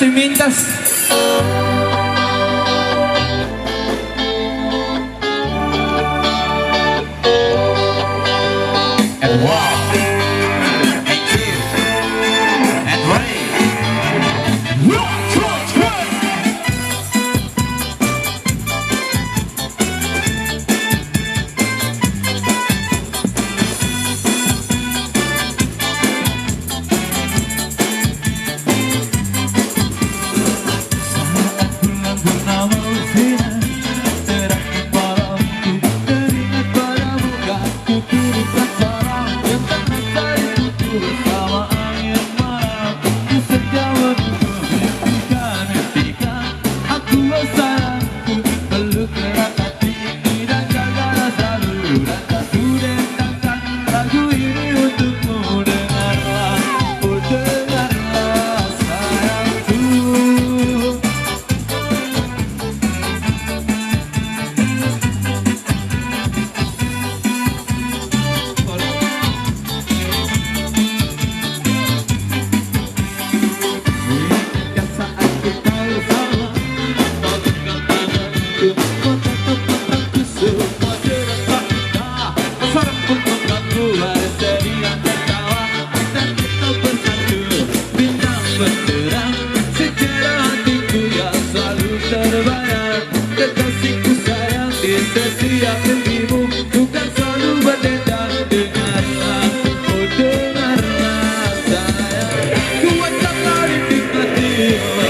soy mintas. And wow. Setiap mimpimu bukan selalu berdendam. Dengarlah, oh dengarlah sayang, kuatkanlah nikmatimu.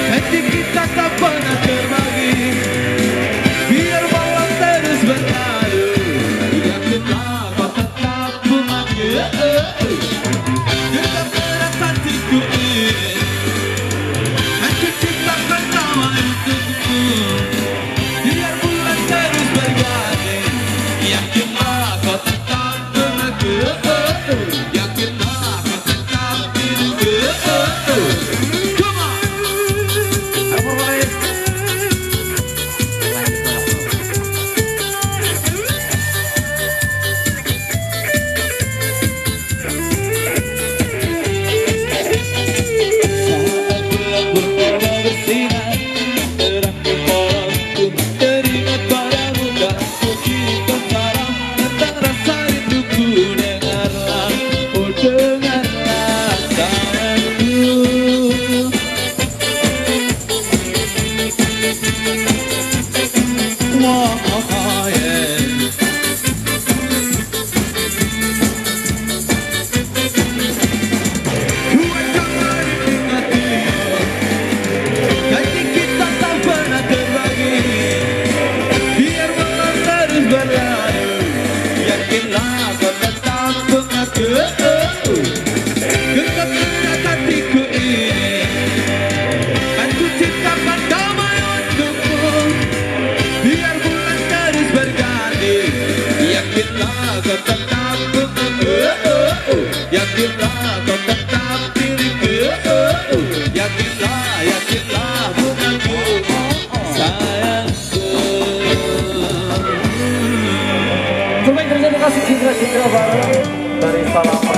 Hati kita tak pernah terbagi, biar malam terus berlalu. Yakinlah kau tetap memanggil, tetap erat hatiku ini. Aku ciptakan nama untukmu. Yakinlah kau tetap denganku, yakinlah kau tetap diriku. Come on. Saat bulan purnama bersinar, terang kepalaku teringat padamu dan ku kirikan salam tentang rasa rinduku. Dengarlah, oh dengarlah sayangku. Oh yeah. Yakinlah kau tetap mengaku, gegap erat hatiku ini. Aku ciptakan damai untukmu, biar bulan terus berganti. Yakinlah kau tetap mengaku, yakinlah kau tetap diriku. Yakinlah, yakinlah mengaku sayangku. Terima kasih Cindra baru dari Salam.